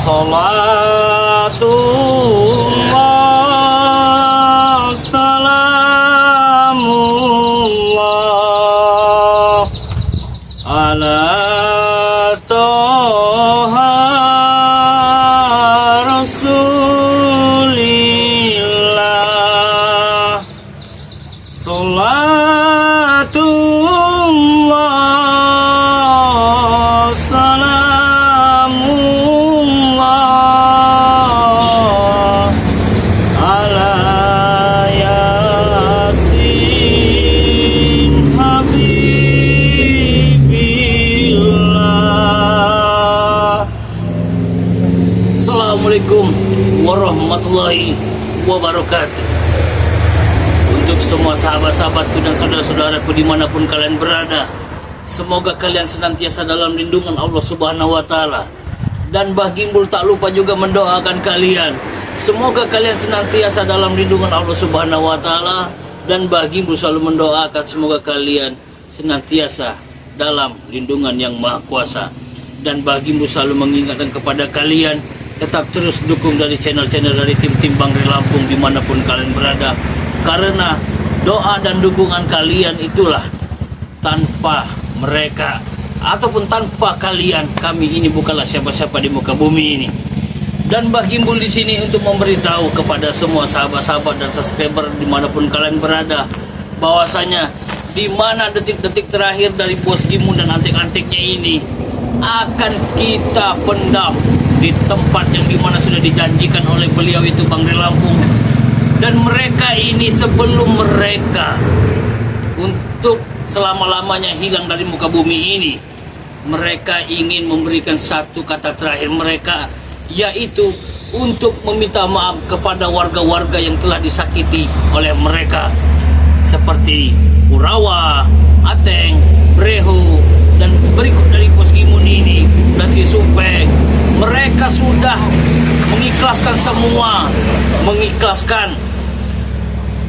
Salatullah salamullah ala toha rasulillah. Salatullah salamullah ala yasin habibillah. Assalamualaikum warahmatullahi wabarakatuh. Untuk semua sahabat-sahabatku dan saudara-saudaraku dimanapun kalian berada, semoga kalian senantiasa dalam lindungan Allah Subhanahu wa Ta'ala. Dan Mbah Gimbul tak lupa juga mendoakan kalian, semoga kalian senantiasa dalam lindungan Allah Subhanahu wa Ta'ala. Dan Mbah Gimbul selalu mendoakan semoga kalian senantiasa dalam lindungan yang Maha Kuasa. Dan Mbah Gimbul selalu mengingatkan kepada kalian, tetap terus dukung dari channel-channel dari tim-tim Bangre Lampung dimanapun kalian berada. Karena doa dan dukungan kalian itulah, tanpa mereka ataupun tanpa kalian, kami ini bukanlah siapa-siapa di muka bumi ini. Dan Mbah Gimbul di sini untuk memberitahu kepada semua sahabat-sahabat dan subscriber dimanapun kalian berada, bahwasanya di mana detik-detik terakhir dari Bos Gimbul dan antik-antiknya ini akan kita pendam di tempat yang dimana sudah dijanjikan oleh beliau itu Bangre Lampung. Dan mereka ini sebelum mereka untuk selama-lamanya hilang dari muka bumi ini, mereka ingin memberikan satu kata terakhir mereka, yaitu untuk meminta maaf kepada warga-warga yang telah disakiti oleh mereka, seperti Urawa, Ateng, Brehu, dan berikut dari Bos Gimbul ini dan si Supeng. Mereka sudah mengikhlaskan semua, mengikhlaskan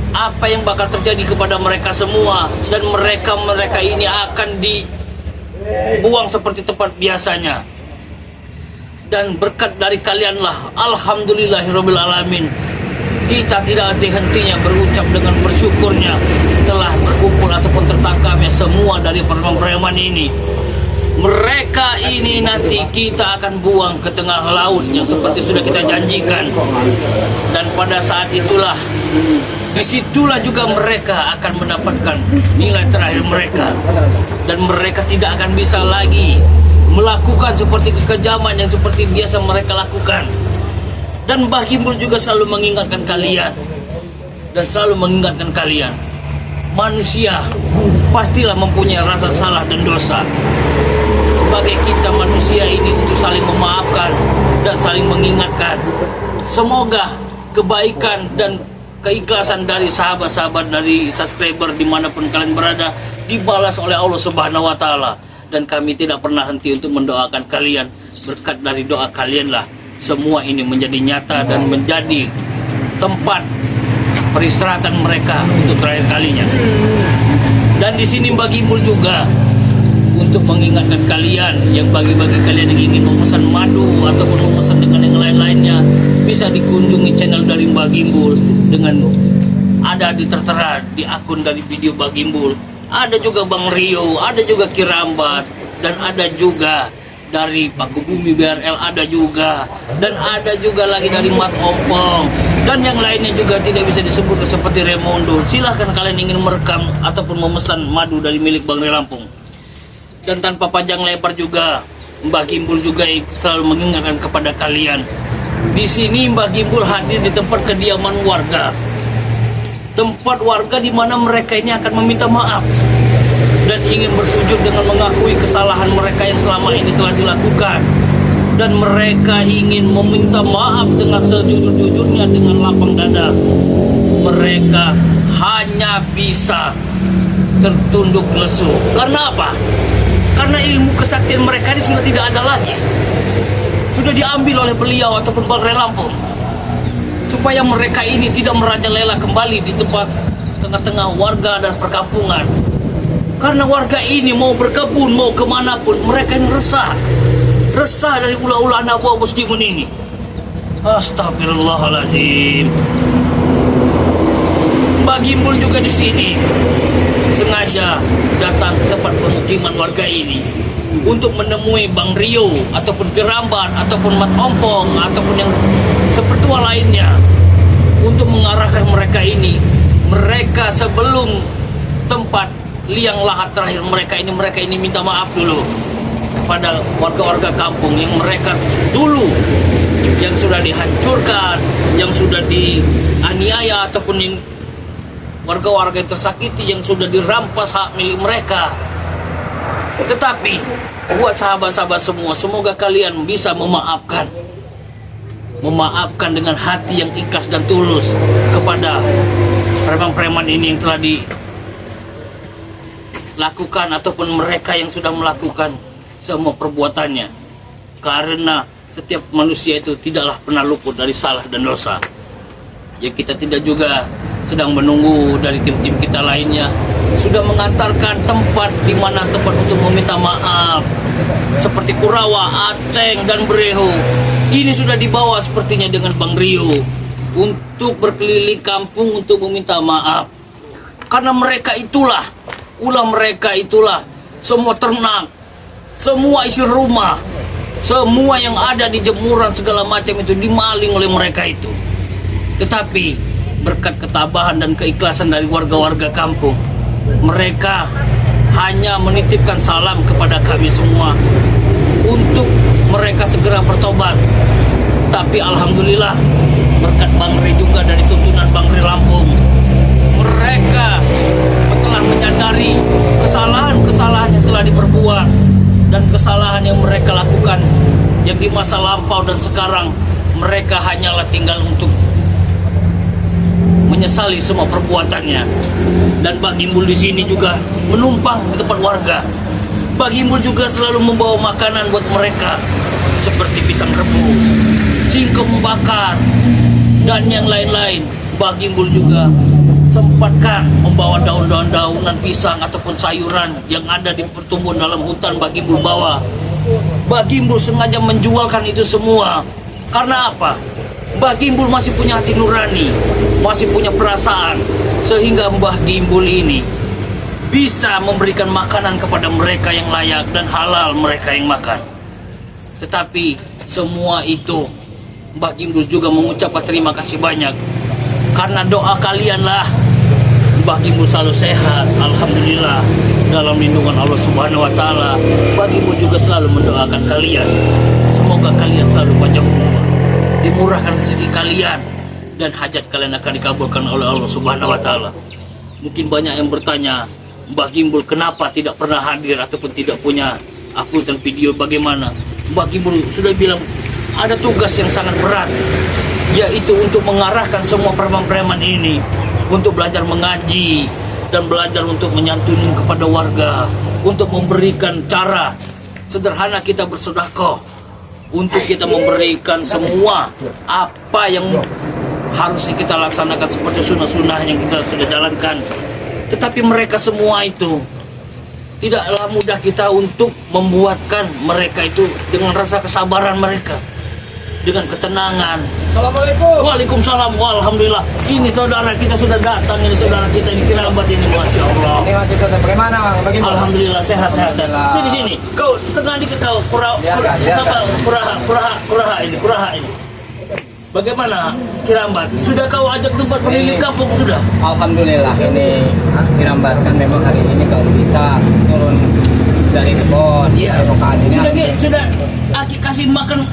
apa yang bakal terjadi kepada mereka semua, dan mereka ini akan dibuang seperti tempat biasanya. Dan berkat dari kalianlah, alhamdulillahirabbil alamin, kita tidak henti-hentinya berucap dengan bersyukurnya telah berkumpul ataupun tertangkapnya semua dari preman-preman ini. Mereka ini nanti kita akan buang ke tengah laut yang seperti sudah kita janjikan. Dan pada saat itulah, disitulah juga mereka akan mendapatkan nilai terakhir mereka. Dan mereka tidak akan bisa lagi melakukan seperti kekejaman yang seperti biasa mereka lakukan. Dan Mbah Gimbul juga selalu mengingatkan kalian, dan selalu mengingatkan kalian, manusia pastilah mempunyai rasa salah dan dosa. Sebagai kita manusia ini untuk saling memaafkan dan saling mengingatkan. Semoga kebaikan dan keikhlasan dari sahabat-sahabat dari subscriber dimanapun kalian berada dibalas oleh Allah Subhanahu wa Ta'ala. Dan kami tidak pernah henti untuk mendoakan kalian. Berkat dari doa kalianlah semua ini menjadi nyata dan menjadi tempat peristirahatan mereka untuk terakhir kalinya. Dan di sini Mbah Gimbul juga untuk mengingatkan kalian yang bagi-bagi kalian yang ingin memesan madu ataupun memesan dengan yang lain-lainnya, bisa dikunjungi channel dari Mbah Gimbul dengan ada tertera di akun dari video Mbah Gimbul. Ada juga Bang Rio, ada juga Kirambat, dan ada juga dari Paku Bumi BRL, ada juga, dan ada juga lagi dari Mat Ompong, dan yang lainnya juga tidak bisa disebut seperti Remondo. Silahkan kalian ingin merekam ataupun memesan madu dari milik Bangre Lampung. Dan tanpa panjang lebar juga, Mbah Gimbul juga selalu mengingatkan kepada kalian. Di sini Mbah Gimbul hadir di tempat kediaman warga. Tempat warga di mana mereka ini akan meminta maaf dan ingin bersujud dengan mengakui kesalahan mereka yang selama ini telah dilakukan. Dan mereka ingin meminta maaf dengan sejujur-jujurnya, dengan lapang dada. Mereka hanya bisa tertunduk lesu. Karena apa? Karena ilmu kesaktian mereka ini sudah tidak ada lagi. Sudah diambil oleh beliau ataupun Bangre Lampung. Supaya mereka ini tidak merajalela kembali di tempat tengah-tengah warga dan perkampungan. Karena warga ini mau berkebun, mau kemanapun, mereka ini resah. resah dari ulah-ulah anak buah Bos Dimun ini. Astagfirullahaladzim. Mbak Gimbul juga di sini sengaja datang ke tempat pemukiman warga ini untuk menemui Bang Rio ataupun Kirambat ataupun Mat Ompong ataupun yang sepertua lainnya untuk mengarahkan mereka ini. Mereka sebelum tempat liang lahat terakhir mereka ini minta maaf dulu kepada warga-warga kampung yang mereka dulu yang sudah dihancurkan, yang sudah dianiaya ataupun yang warga-warga yang tersakiti yang sudah dirampas hak milik mereka. Tetapi buat sahabat-sahabat semua, semoga kalian bisa memaafkan dengan hati yang ikhlas dan tulus kepada preman-preman ini yang telah dilakukan ataupun mereka yang sudah melakukan semua perbuatannya. Karena setiap manusia itu tidaklah pernah luput dari salah dan dosa. Ya, kita tidak juga sedang menunggu dari tim-tim kita lainnya sudah mengantarkan tempat di mana tempat untuk meminta maaf seperti Kurawa, Ateng dan Breho. Ini sudah dibawa sepertinya dengan Bang Rio untuk berkeliling kampung untuk meminta maaf. Karena mereka itulah, ulah mereka itulah semua ternak, semua isi rumah, semua yang ada di jemuran segala macam itu dimaling oleh mereka itu. Tetapi berkat ketabahan dan keikhlasan dari warga-warga kampung, mereka hanya menitipkan salam kepada kami semua untuk mereka segera bertobat. Tapi alhamdulillah berkat Bang Ri juga dari tuntunan Bang Ri Lampung, mereka telah menyadari kesalahan-kesalahan yang telah diperbuat dan kesalahan yang mereka lakukan yang di masa lampau dan sekarang. Mereka hanyalah tinggal untuk menyesali semua perbuatannya. Dan Pak Gimbul di sini juga menumpang di tempat warga. Pak Gimbul juga selalu membawa makanan buat mereka seperti pisang rebus, singkong bakar, dan yang lain-lain. Pak Gimbul juga sempatkan membawa daun-daunan pisang ataupun sayuran yang ada di pertumbuhan dalam hutan. Pak Gimbul bawa. Pak Gimbul sengaja menjualkan itu semua. Karena apa? Mbah Gimbul masih punya hati nurani, masih punya perasaan, sehingga Mbah Gimbul ini bisa memberikan makanan kepada mereka yang layak dan halal mereka yang makan. Tetapi semua itu Mbah Gimbul juga mengucapkan terima kasih banyak. Karena doa kalianlah Mbah Gimbul selalu sehat, alhamdulillah, dalam lindungan Allah Subhanahu wa taala. Mbah Gimbul juga selalu mendoakan kalian. Semoga kalian selalu panjang umur, dimurahkan rezeki kalian, dan hajat kalian akan dikabulkan oleh Allah Subhanahu wa taala. Mungkin banyak yang bertanya, Mbah Gimbul kenapa tidak pernah hadir ataupun tidak punya upload video bagaimana? Mbah Gimbul sudah bilang ada tugas yang sangat berat, yaitu untuk mengarahkan semua preman-preman ini untuk belajar mengaji dan belajar untuk menyantuni kepada warga, untuk memberikan cara sederhana kita bersedekah, untuk kita memberikan semua apa yang harusnya kita laksanakan seperti sunnah-sunnah yang kita sudah jalankan. Tetapi mereka semua itu tidaklah mudah kita untuk membuatkan mereka itu dengan rasa kesabaran mereka, dengan ketenangan. Assalamualaikum. Waalaikumsalam. Alhamdulillah. Ini saudara kita sudah datang, ini saudara kita di Kirambat ini, masya Allah. Ini masih tetap bagaimana bang? Bagaimana? Alhamdulillah sehat. Sini sini. Kau tengah dikit kau kuraha ini. Bagaimana Kirambat? Sudah kau ajak tempat pemilik kampung sudah? Alhamdulillah ini Kirambat kan memang hari ini kalau bisa turun dari kebun. Iya. Ini Sudah Aki kasih makan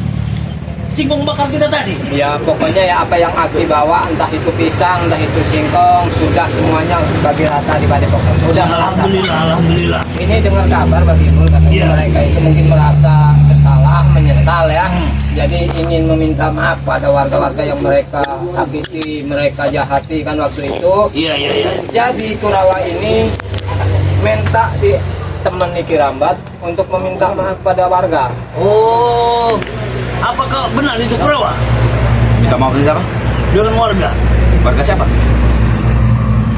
singkong bakar kita tadi? ya pokoknya ya apa yang Aki bawa, entah itu pisang, entah itu singkong, sudah semuanya bagi rata di padepokan. Sudah Alhamdulillah. Ini dengar kabar bagi Ibu katanya mereka itu mungkin merasa bersalah, menyesal ya. Jadi ingin meminta maaf pada warga-warga yang mereka sakiti, mereka jahati kan waktu itu. Iya. Jadi Kurawa ini minta di teman Kirambat untuk meminta maaf pada warga. Oh, apakah benar itu Kurawa? Minta maaf dari siapa? Dengan warga? Warga siapa?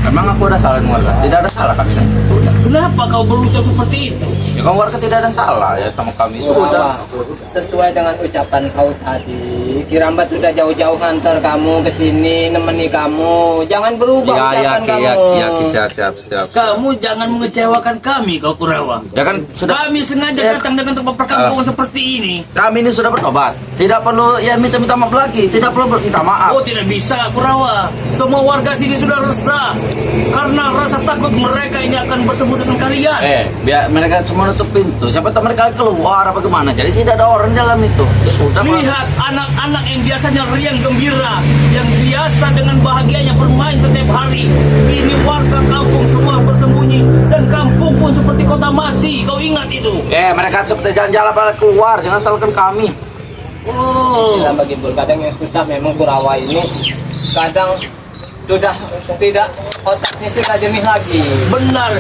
Memang aku ada salah dengan warga? Tidak ada salah kami. Sudah. Kenapa kau berucap seperti itu? Ya kan warga tidak ada salah ya sama kami. Sudah. Sesuai dengan ucapan kau tadi, Kirambat sudah jauh-jauh ngantar kamu ke sini, nemeni kamu. Jangan berubah ucapan kamu. Siap. Kamu jangan mengecewakan kami, kau Kurawa. Ya kan sudah. Kami sengaja datang dengan tempat perkampungan seperti ini. Kami ini sudah bertobat. Tidak perlu ya minta maaf lagi. Tidak perlu minta maaf. Oh, tidak bisa, Kurawa. Semua warga sini sudah resah karena rasa takut mereka ini akan bertemu dengan kalian. Biar mereka semua nutup pintu. Siapa tahu mereka keluar apa gimana. Jadi tidak ada orang dalam itu. Ya sudah. Lihat anak-anak yang biasanya riang gembira, yang biasa dengan bahagianya bermain setiap hari. Ini warga kampung semua bersembunyi dan kampung pun seperti kota mati. Kau ingat itu? Mereka seperti jalan-jalan pada keluar. Jangan salahkan kami. Oh. Kita bagi kadang yang susah memang Kurawa ini. Kadang sudah tidak, otaknya sudah jernih lagi. Benar.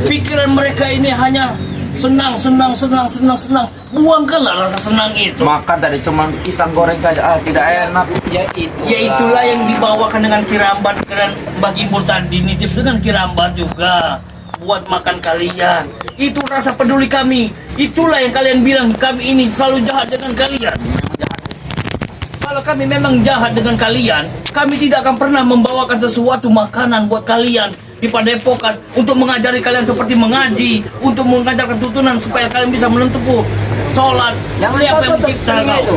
Pikiran mereka ini hanya senang. Buangkanlah rasa senang itu. Makan tadi cuma pisang goreng saja. Tidak enak. Ya itulah yang dibawakan dengan Kirambat dan bagi Ibu tadi nitip dengan Kirambat juga buat makan kalian. Itu rasa peduli kami. Itulah yang kalian bilang kami ini selalu jahat dengan kalian. Kalau kami memang jahat dengan kalian, kami tidak akan pernah membawakan sesuatu makanan buat kalian di padepokan untuk mengajari kalian seperti mengaji, untuk mengajarkan tuntunan supaya kalian bisa menentuku sholat. Siapa yang mencipta kau?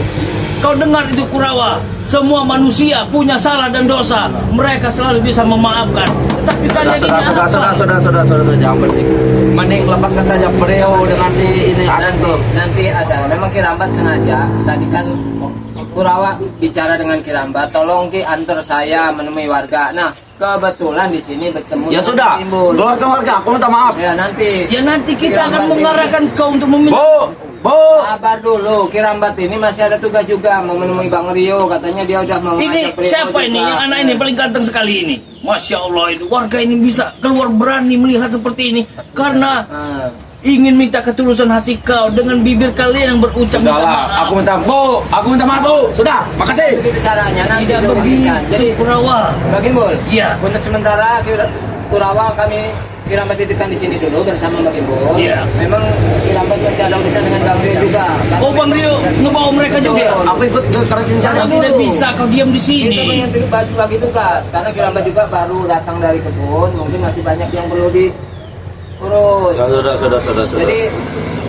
Kau dengar itu Kurawa? Semua manusia punya salah dan dosa. Mereka selalu bisa memaafkan. Tetapi kalian ini apa? Sudah, jangan bersih. Mending lepaskan saja beliau dengan si ini ada tuh. Nanti ada. Memang Kirambat sengaja. Tadi kan Kurawa bicara dengan Kirambat, tolong Ki antar saya menemui warga. Nah, kebetulan di sini bertemu. Ya dengan sudah, Timbul. keluarga aku minta maaf. Ya nanti. Ya nanti kita akan mengarahkan kau untuk meminta. Bu. Sabar dulu, Kirambat ini masih ada tugas juga mau menemui Bang Rio. Katanya dia udah mau Ini ngajak beliau siapa ini? juga. Yang anak ini paling ganteng sekali ini. Masya Allah, itu warga ini bisa keluar berani melihat seperti ini karena ingin minta ketulusan hati kau dengan bibir kalian yang berucap minta Sudahlah, maaf. aku minta maaf Bu. Sudah, makasih. Begitu caranya nanti Tidak dilanjutkan. begitu, Jadi Kurawa. Bagimbul. Iya. Untuk sementara Kurawa kami Kirambat titipkan di sini dulu bersama Bagimbul. Iya. Memang Kirambat masih ada urusan dengan Bang Rio juga. Oh, Bang Rio ngebawa mereka juga. Aku ikut ke keraton sana. Kau tidak bisa, kau diam di Kita sini. ingin bagi tugas karena Kirambat juga baru datang dari kebun, mungkin masih banyak yang perlu diurus. Sudah. Jadi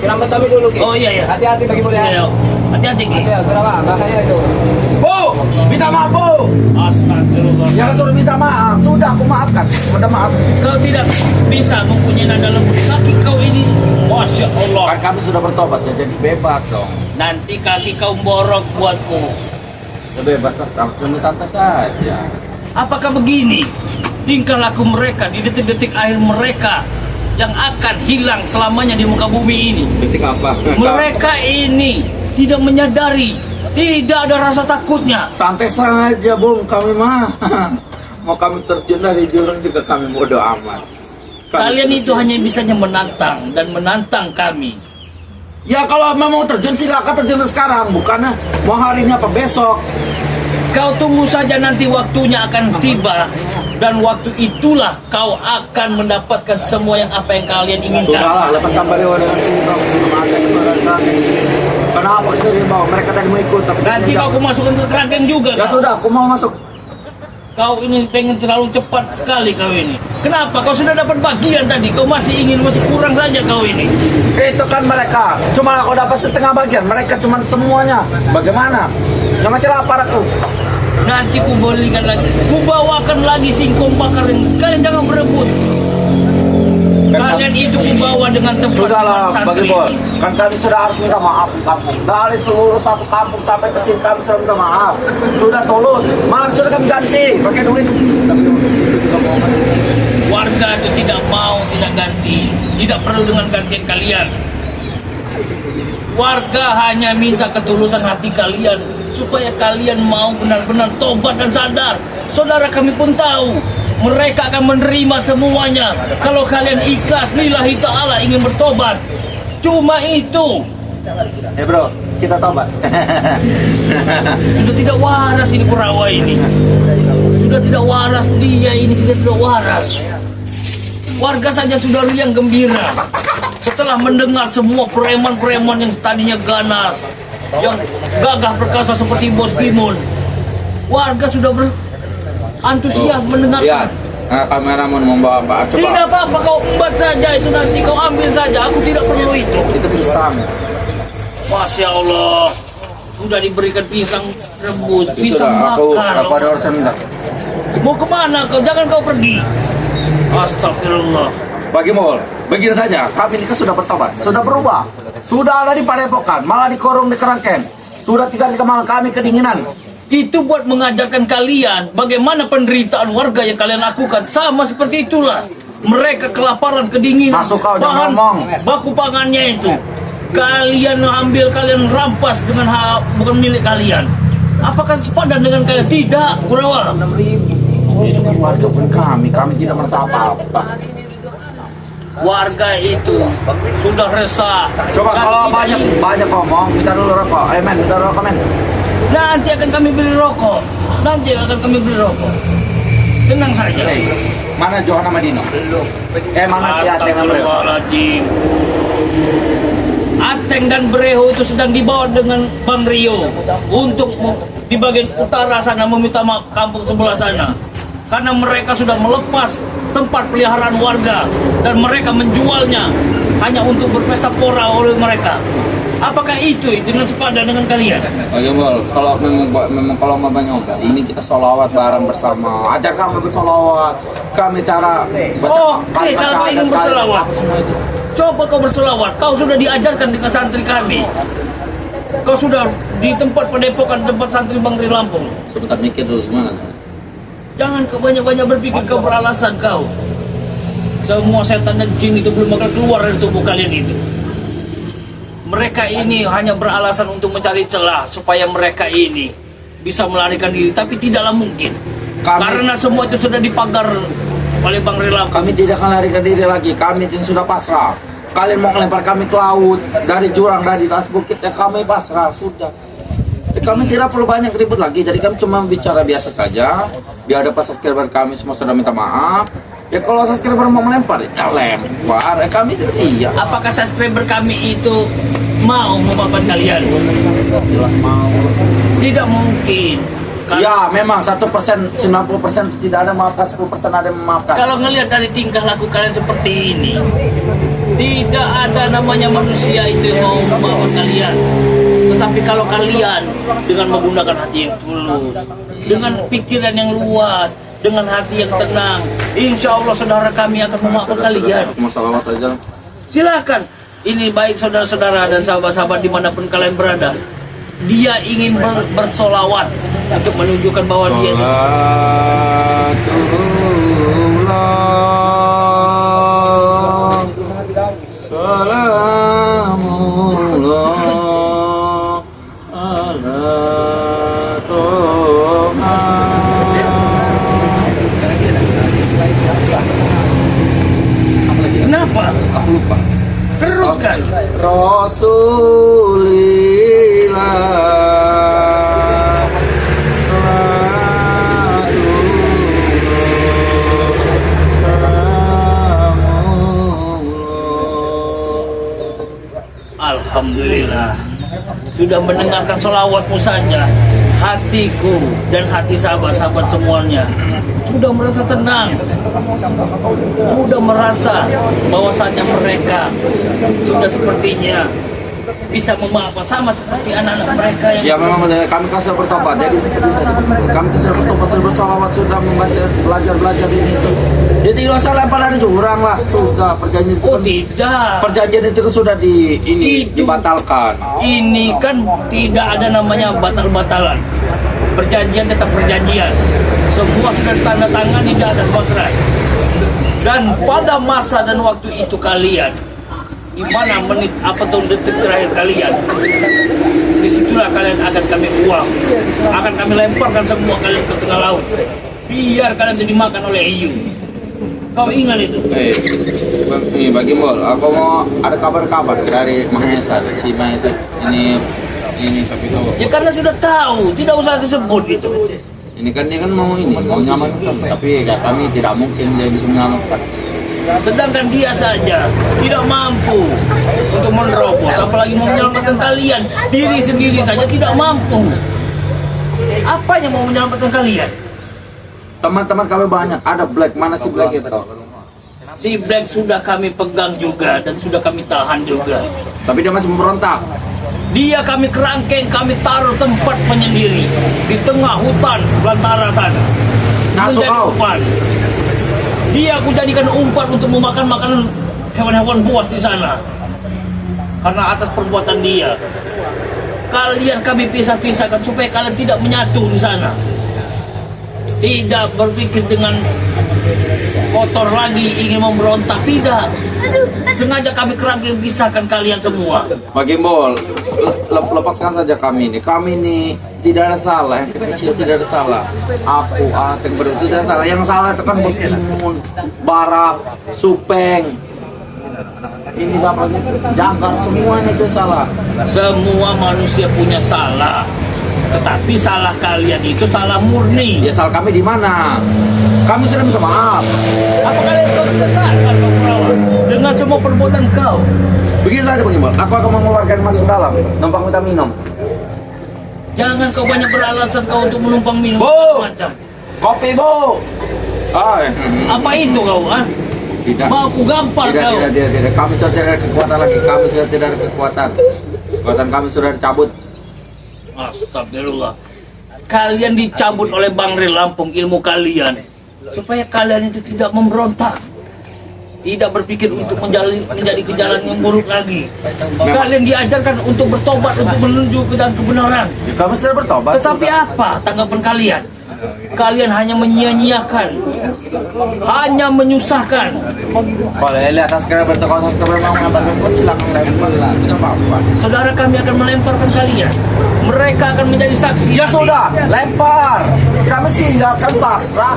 Kirambat kami dulu Ki. Oh, iya. Hati-hati Bagimbul ya. Iya, hati-hati, Ki. Hati-hati, Kurawa, bahaya itu. Bu, minta maaf Bu. Astagfirullah. Jangan suruh minta maaf. Sudah aku maafkan. Minta maaf. Kau tidak bisa mempunyai nada lembut. Kaki kau ini, Masya Allah. Kan kami sudah bertobat ya, jadi bebas dong. Nanti kaki kau borok buatku. Ya bebas, langsung santai saja. Apakah begini tingkah laku mereka di detik-detik akhir mereka yang akan hilang selamanya di muka bumi ini? Detik apa? Mereka ini tidak menyadari, tidak ada rasa takutnya. Santai saja Bung, kami mah. Mau kami terjun dari jurang juga kami bodo amat. Kalian itu hanya bisanya menantang dan menantang kami. Ya kalau memang terjun silakan terjun sekarang, bukannya mau hari ini apa besok. Kau tunggu saja nanti waktunya akan tiba. Dan waktu itulah kau akan mendapatkan semua yang apa yang kalian inginkan. Sudahlah, lepaskan beliau dengan sini dong. Belum ada kemarin. Kenapa sih dibawa? Mereka tadi mau ikut tapi Nanti kau aku masukkan ke kerangkeng juga. Ya Kau. sudah, aku mau masuk. Kau ini pengen terlalu cepat sekali kau ini. Kenapa? Kau sudah dapat bagian tadi. Kau masih kurang saja kau ini. Itu kan mereka. Cuma aku dapat setengah bagian. Mereka cuma semuanya. Bagaimana? Nggak masih lapar aku. Nanti ku belikan lagi. Ku bawakan lagi singkong bakar. Kalian jangan berebut. Kalian itu ku bawa dengan tempat Sudahlah, santri. bagi bol. Kan kami sudah harus minta maaf di kampung. Dari seluruh satu kampung sampai ke sini kami sudah minta maaf. Sudah tulus. Malah sudah kami ganti. Pakai duit. Warga itu tidak mau, tidak ganti. Tidak perlu dengan gantian kalian. Warga hanya minta ketulusan hati kalian supaya kalian mau benar-benar tobat dan sadar. Saudara kami pun tahu mereka akan menerima semuanya kalau kalian ikhlas lillahi ta'ala ingin bertobat. Cuma itu. Bro, kita tobat. Sudah tidak waras ini Kurawa ini. Sudah tidak waras dia ini, sudah tidak waras. Warga saja sudah riang gembira setelah mendengar semua preman-preman yang tadinya ganas, yang gagah perkasa seperti Bos Gimun. Warga sudah berantusias mendengarkan. Kameramen membawa Pak. Coba. Tidak apa-apa, kau embat saja itu, nanti kau ambil saja. Aku tidak perlu itu. Itu pisang. Masya Allah, sudah diberikan pisang rebus, Itu pisang dah, aku bakar. ada urusan dah. Mau kemana kau? Jangan kau pergi. Astagfirullah. Bagi Mol, begini saja, kami ini kan sudah bertobat, sudah berubah, sudah ada di padepokan, malah dikurung di kerangkeng, sudah tidak malah kami kedinginan. Itu buat mengajarkan kalian bagaimana penderitaan warga yang kalian lakukan. Sama seperti itulah. Mereka kelaparan, kedinginan. Masuk kau, jangan ngomong. Baku pangannya itu. Kalian ambil, kalian rampas dengan bukan milik kalian. Apakah sepadan dengan kalian? Tidak, Kurawa. Itu kan warga pun kami tidak merasa apa-apa. Warga itu sudah resah. Coba kalau Kaki banyak ngomong, kita dulu rokok. Men, kita rokok men. nanti akan kami beri rokok. Nanti akan kami beri rokok. Tenang saja. Mana Johanna Madino? Mana si Ateng sama Breho? Astagfirullahaladzim. Ateng dan Breho itu sedang dibawa dengan Bang Rio untuk di bagian utara sana meminta maaf kampung sebelah sana. Karena mereka sudah melepas tempat peliharaan warga dan mereka menjualnya hanya untuk berpesta pora oleh mereka. Apakah itu dengan sepadan dengan kalian? Oh ya Bol, kalau memang kalau mau nyoba, ini kita sholawat bareng bersama. Ajak kami bersolawat, kami cara Oke, kalau kau ingin bersolawat, coba kau bersolawat. Kau sudah diajarkan dengan santri kami. Kau sudah di tempat padepokan, tempat santri Bang Ri Lampung. Sebentar mikir dulu gimana? Jangan kau banyak-banyak berpikir, kau beralasan kau. Semua setan dan jin itu belum akan keluar dari tubuh kalian itu. Mereka ini hanya beralasan untuk mencari celah supaya mereka ini bisa melarikan diri, tapi tidaklah mungkin. Karena semua itu sudah dipagar oleh Bang Ri Lampung. Kami tidak akan larikan diri lagi, kami ini sudah pasrah. Kalian mau melempar kami ke laut, dari jurang, dari atas bukit, ya kami pasrah, sudah. Kami tidak perlu banyak ribut lagi, jadi kami cuma bicara biasa saja. Biar ada subscriber kami semua sudah minta maaf. Ya kalau subscriber mau melempar, ya lempar. Kami siap. Apakah subscriber kami itu mau memaafkan kalian? Jelas mau. Tidak mungkin. Ya memang 1%, 90% tidak ada memaafkan, 10% ada yang memaafkan. Kalau ngelihat dari tingkah laku kalian seperti ini, tidak ada namanya manusia itu yang mau memaafkan kalian. Tetapi kalau kalian dengan menggunakan hati yang tulus, dengan pikiran yang luas, dengan hati yang tenang, insya Allah saudara kami akan memaafkan kalian. Masalah saja. Silakan. Ini baik saudara-saudara dan sahabat-sahabat dimanapun kalian berada. Dia ingin bersolawat untuk menunjukkan bahwa dia kenapa? Aku lupa. Teruskan. Rasulillah Alhamdulillah. Sudah mendengarkan sholawatmu saja, hatiku dan hati sahabat-sahabat semuanya sudah merasa tenang, sudah merasa bahwasanya mereka sudah sepertinya bisa memaafkan sama seperti anak-anak mereka yang ya memang kami kan sudah bertobat, jadi seperti saya kami kan sudah bertobat, sudah bersolawat, sudah membaca, belajar ini itu. Jadi tidak usah lempar dari jurang lah, sudah perjanjian itu. Oh tidak, Perjanjian itu kan sudah dibatalkan. Ini kan tidak ada namanya batal-batalan. Perjanjian tetap perjanjian. Semua sudah tanda tangan di atas materai. Dan pada masa dan waktu itu kalian, di mana menit apa tahun detik terakhir kalian, disitulah kalian akan kami buang, akan kami lemparkan semua kalian ke tengah laut, biar kalian dimakan oleh hiu. Kau ingat itu? Bagi Mol, aku mau ada kabar-kabar dari Mahesa, si Mahesa ini ini sapi itu. Ya karena sudah tahu, tidak usah disebut itu. Ini kan dia kan mau menyelamatkan, tapi ya kami tidak mungkin dia bisa menyelamatkan. Sedangkan dia saja tidak mampu untuk menerobos, apalagi mau menyelamatkan kalian. Diri sendiri saja tidak mampu. Apa yang mau menyelamatkan kalian? Teman-teman kami banyak, ada Black, mana si Black itu? Si Black sudah kami pegang juga dan sudah kami tahan juga. Tapi dia masih memberontak. Dia kami kerangkeng, kami taruh tempat penyendiri di tengah hutan belantara sana. Masuk Menjadi kau. umpan. Dia aku jadikan umpan untuk memakan makanan hewan-hewan buas di sana. Karena atas perbuatan dia, kalian kami pisah-pisahkan supaya kalian tidak menyatu di sana. Tidak berpikir dengan kotor lagi ingin memberontak, tidak. Sengaja kami kerangkeng pisahkan kalian semua. Pak Gimbal, lepaskan saja kami ini. Kami ini tidak ada salah, yang kecil tidak ada salah. Aku, Ateng, itu tidak salah. Yang salah itu kan Bos Imun, Barak, Supeng. Ini dapat jangkar, semuanya itu salah. Semua manusia punya salah, tetapi salah kalian itu salah murni. Ya salah kami di mana? Kami sudah minta maaf. Apa kalian kau tidak sadar kau Kurawa dengan semua perbuatan kau? Begini saja Pak Gimbal, aku akan mengeluarkan masuk dalam, numpang minta minum. Jangan kau banyak beralasan kau untuk menumpang minum Bu! macam. Kopi Bu! Apa itu kau? Ah? Tidak. Mau aku gampar kau? Tidak. Kami sudah tidak ada kekuatan lagi. Kami sudah tidak ada kekuatan. Kekuatan kami sudah dicabut. Astagfirullah. Kalian dicabut oleh Bang Ril Lampung ilmu kalian supaya kalian itu tidak memberontak, tidak berpikir untuk menjadi ke jalan yang buruk lagi. Kalian diajarkan untuk bertobat, untuk menuju ke jalan kebenaran. Ya, kami sudah bertobat. Tetapi apa tanggapan kalian? Kalian hanya menyia-nyiakan, hanya menyusahkan. Kalau lihat sekarang bertobat mau mengabarkan pun silakan lempar. Tidak apa-apa. Saudara kami akan melemparkan kalian. Mereka akan menjadi saksi. Ya sudah, lempar. Kami sih akan pasrah.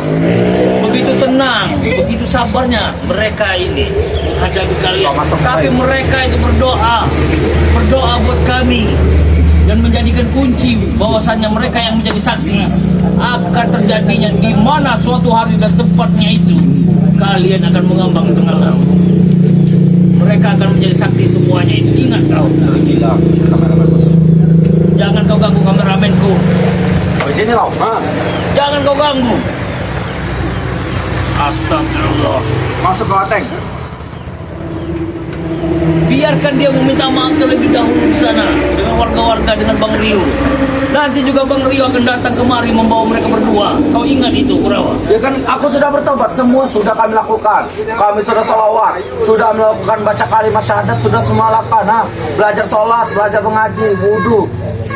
Begitu tenang, begitu sabarnya mereka ini menghadapi kalian. Tapi mereka itu berdoa buat kami dan menjadikan kunci bahwasannya mereka yang menjadi saksi akan terjadinya di mana suatu hari dan tempatnya itu kalian akan mengambang di tengah laut. Mereka akan menjadi saksi semuanya itu. Ingat kau. Gila, kameramen. Jangan kau ganggu kameramenku. Di sini kau. Jangan kau ganggu. Astagfirullah. Masuk ke Ateng. Biarkan dia meminta maaf terlebih dahulu di sana dengan warga-warga, dengan Bang Rio. Nanti juga Bang Rio akan datang kemari membawa mereka berdua. Kau ingat itu, Kurawa? Ya kan aku sudah bertobat, semua sudah kami lakukan. Kami sudah sholawat, sudah melakukan baca kalimat syahadat, sudah semua lakukan. Belajar sholat, belajar mengaji, wudhu.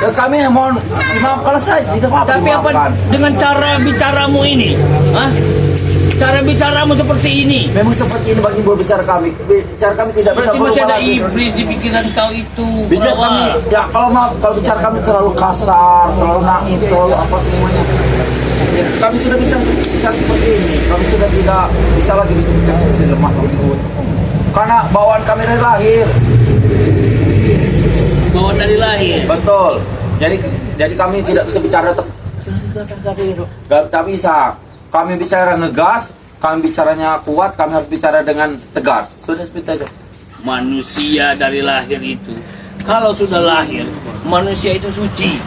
Ya, kami mohon dimaafkan saya, tidak apa-apa. Tapi apa dimaafkan. dengan cara bicaramu ini? Hah? Cara bicaramu seperti ini? Memang seperti ini bagi berbicara kami. Bicara kami tidak bisa Berarti masih berubah ada lagi. iblis di pikiran kau itu, Bicara Kurawa. kami, ya kalau bicara kami terlalu kasar, terlalu naif, terlalu apa semuanya. Ya, kami sudah bicara seperti ini. Kami sudah tidak bisa lagi bicara seperti lemah lembut. Karena bawaan kami dari lahir. Bawaan dari lahir. Betul. Jadi kami tidak bisa bicara Gak bisa. Kami bicara ngegas, kami bicaranya kuat, kami harus bicara dengan tegas. Sudah seperti itu. Manusia dari lahir itu, kalau sudah lahir, manusia itu suci,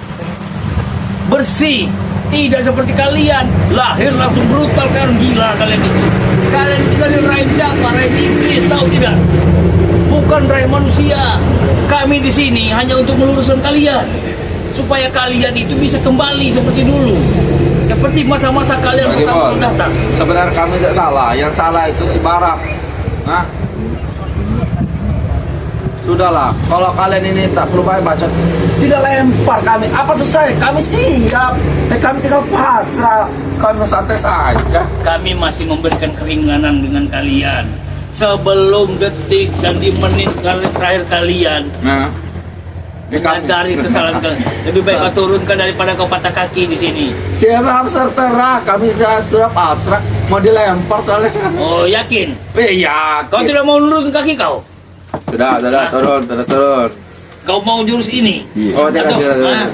bersih. Tidak seperti kalian, lahir langsung brutal, kan gila kalian itu. Kalian itu dari rahim siapa? Rahim iblis, tahu tidak? Bukan rahim manusia. Kami di sini hanya untuk meluruskan kalian, supaya kalian itu bisa kembali seperti dulu, seperti masa-masa kalian pertama datang. Sebenarnya kami tidak salah, yang salah itu si Barak. Nah, sudahlah, kalau kalian ini tak perlu banyak baca, tidak lempar kami. Apa susahnya? Kami siap. Kami tinggal pasrah. Kami santai saja. Kami masih memberikan keringanan dengan kalian sebelum detik dan di menit terakhir kalian Nah, menyadari kesalahan kalian. Lebih baik kau turunkan daripada kau patah kaki di sini. siapa terserah. Kami sudah pasrah. Mau dilempar soalnya. Oh, yakin? Iya. Kau tidak mau nurunkan kaki kau? Sudah turun. Kau mau jurus ini? Oh, tidak, Atau, tidak, tidak.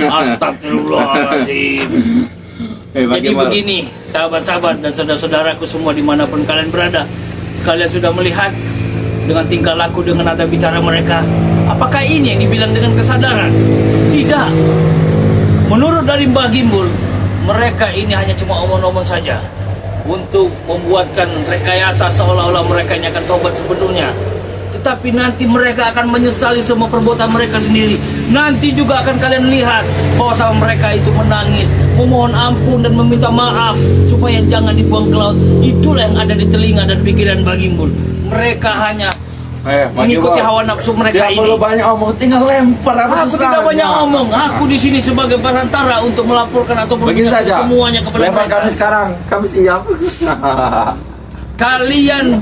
ah, Astagfirullahaladzim. Jadi bagaimana? begini, sahabat-sahabat dan saudara-saudaraku semua dimanapun kalian berada, kalian sudah melihat dengan tingkah laku, dengan nada bicara mereka. Apakah ini yang dibilang dengan kesadaran? Tidak. Menurut dari Mbah Gimbul, mereka ini hanya cuma omong-omong saja untuk membuatkan rekayasa seolah-olah mereka ini akan tobat sepenuhnya. Tetapi nanti mereka akan menyesali semua perbuatan mereka sendiri. Nanti juga akan kalian lihat bahwa sama mereka itu menangis, memohon ampun dan meminta maaf supaya jangan dibuang ke laut. Itulah yang ada di telinga dan pikiran Mbah Gimbul. Mereka hanya mengikuti hawa nafsu mereka Tidak ini. perlu banyak omong, tinggal lempar apa Aku tidak banyak omong. Aku di sini sebagai perantara untuk melaporkan atau Begini saja, semuanya kepada lempar mereka. kami sekarang, kami siap. Kalian